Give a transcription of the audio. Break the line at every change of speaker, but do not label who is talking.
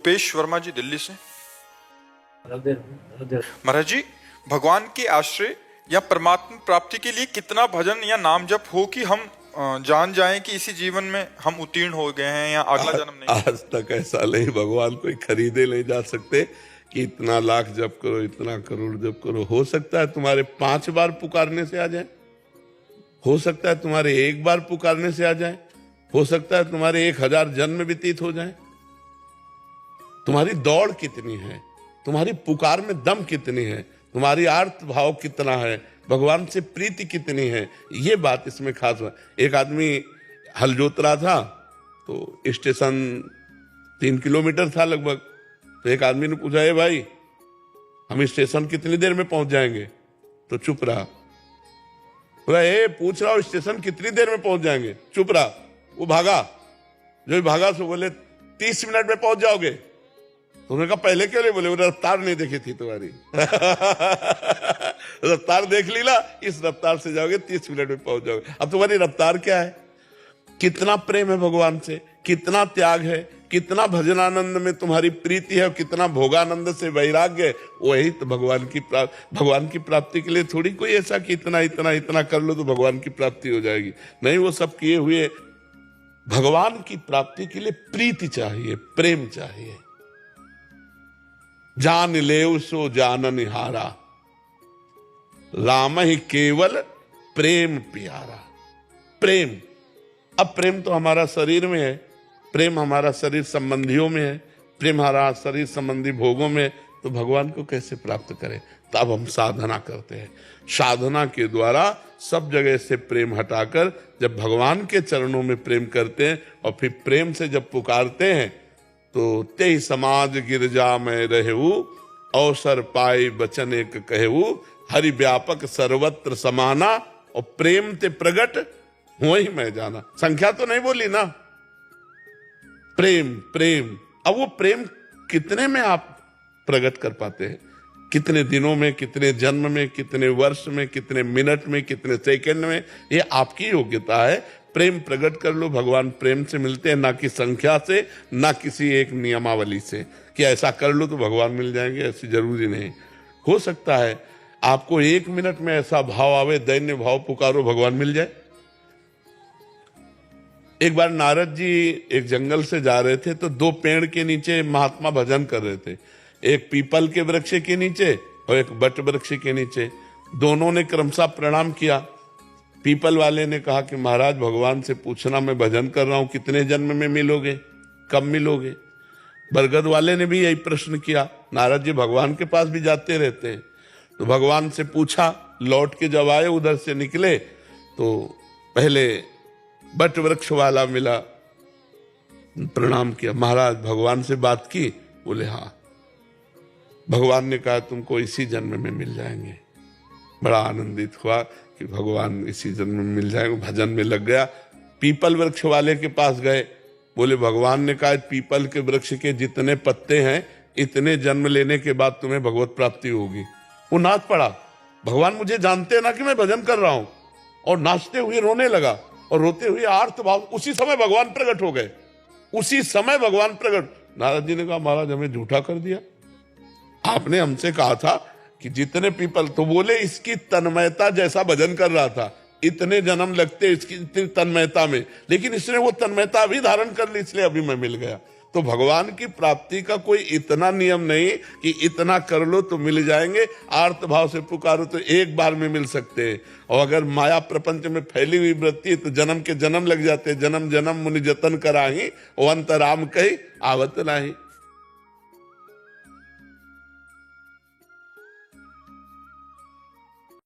रूपेश वर्मा जी, दिल्ली से। महाराज जी, भगवान के आश्रय या परमात्मा प्राप्ति के लिए कितना भजन या नाम जप हो कि हम जान जाएं कि इसी जीवन में हम उत्तीर्ण हो गए हैं या अगला जन्म नहीं?
आज तक ऐसा नहीं, भगवान कोई खरीदे नहीं जा सकते कि इतना लाख जप करो, इतना करोड़ जप करो। हो सकता है तुम्हारे 5 बार पुकारने से आ जाए, हो सकता है तुम्हारे 1 बार पुकारने से आ जाए, हो सकता है तुम्हारे 1000 जन्म व्यतीत हो जाए। तुम्हारी दौड़ कितनी है, तुम्हारी पुकार में दम कितनी है, तुम्हारी आर्त भाव कितना है, भगवान से प्रीति कितनी है, ये बात इसमें खास है। एक आदमी हल जोत रहा था, तो स्टेशन 3 किलोमीटर था लगभग। तो एक आदमी ने पूछा, ए भाई, हम स्टेशन कितनी देर में पहुंच जाएंगे? तो चुप रहा। बोला, ए पूछ रहा हूं स्टेशन कितनी देर में पहुंच जाएंगे? चुप रहा। वो भागा, जो भागा सो बोले 30 मिनट में पहुंच जाओगे। तो उन्होंने कहा पहले क्यों नहीं बोले? रफ्तार नहीं देखी थी तुम्हारी। रफ्तार देख ली ना, इस रफ्तार से जाओगे 30 मिनट में पहुंच जाओगे। अब तुम्हारी रफ्तार क्या है? कितना प्रेम है भगवान से, कितना त्याग है, कितना भजनानंद में तुम्हारी प्रीति है, और कितना भोगानंद से वैराग्य है। वही तो भगवान की प्राप्ति के लिए थोड़ी कोई ऐसा कि इतना इतना इतना कर लो तो भगवान की प्राप्ति हो जाएगी। नहीं, वो सब किए हुए। भगवान की प्राप्ति के लिए प्रीति चाहिए, प्रेम चाहिए। जान लेव सो जानन हारा, राम ही केवल प्रेम प्यारा। प्रेम, अब प्रेम तो हमारा शरीर में है, प्रेम हमारा शरीर संबंधियों में है, प्रेम हमारा शरीर संबंधी भोगों में। तो भगवान को कैसे प्राप्त करें? तो अब हम साधना करते हैं। साधना के द्वारा सब जगह से प्रेम हटाकर जब भगवान के चरणों में प्रेम करते हैं, और फिर प्रेम से जब पुकारते हैं, तो ते समाज गिरजा में रहेऊ, अवसर पाए बचन एक कहेऊ, हरि व्यापक सर्वत्र समाना, और प्रेम ते प्रगट हो ही मैं जाना। संख्या तो नहीं बोली ना, प्रेम प्रेम। अब वो प्रेम कितने में आप प्रकट कर पाते हैं? कितने दिनों में, कितने जन्म में, कितने वर्ष में, कितने मिनट में, कितने सेकंड में, ये आपकी योग्यता है। प्रेम प्रकट कर लो। भगवान प्रेम से मिलते हैं, ना कि संख्या से, ना किसी एक नियमावली से कि ऐसा कर लो तो भगवान मिल जाएंगे, ऐसी जरूरी नहीं। हो सकता है आपको 1 मिनट में ऐसा भाव आवे, दैन्य भाव, पुकारो भगवान मिल जाए। एक बार नारद जी एक जंगल से जा रहे थे, तो 2 पेड़ के नीचे महात्मा भजन कर रहे थे। एक पीपल के वृक्ष के नीचे और एक बट वृक्ष के नीचे। दोनों ने क्रमशः प्रणाम किया। पीपल वाले ने कहा कि महाराज, भगवान से पूछना, मैं भजन कर रहा हूं, कितने जन्म में मिलोगे, कब मिलोगे? बरगद वाले ने भी यही प्रश्न किया। नारद जी भगवान के पास भी जाते रहते हैं। तो भगवान से पूछा, लौट के जब आए, उधर से निकले, तो पहले बट वृक्ष वाला मिला, प्रणाम किया। महाराज, भगवान से बात की? बोले हाँ। भगवान ने कहा तुमको इसी जन्म में मिल जाएंगे। बड़ा आनंदित हुआ कि भगवान इसी जन्म में मिल जाएंगे, भजन में लग गया। पीपल वृक्ष वाले के पास गए, बोले भगवान ने कहा पीपल के वृक्ष के जितने पत्ते हैं, इतने जन्म लेने के बाद तुम्हें भगवत प्राप्ति होगी। वो नाच पड़ा, भगवान मुझे जानते हैं ना कि मैं भजन कर रहा हूं, और नाचते हुए रोने लगा, और रोते हुए आर्त भाव। उसी समय भगवान प्रकट हो गए, उसी समय भगवान प्रकट। नारद जी ने कहा महाराज, हमें झूठा कर दिया, आपने हमसे कहा था कि जितने पीपल। तो बोले इसकी तन्मयता, जैसा भजन कर रहा था, इतने जन्म लगते इसकी इतनी तन्मयता में, लेकिन इसने वो तन्मयता भी धारण कर ली, इसलिए अभी मैं मिल गया। तो भगवान की प्राप्ति का कोई इतना नियम नहीं कि इतना कर लो तो मिल जाएंगे। आर्त भाव से पुकारो तो 1 बार में मिल सकते हैं। और अगर माया प्रपंच में फैली हुई वृत्ति है तो जन्म के जन्म लग जाते हैं। जन्म जन्म मुनि जतन कराही, ओ अंतराम कही आवत नाही।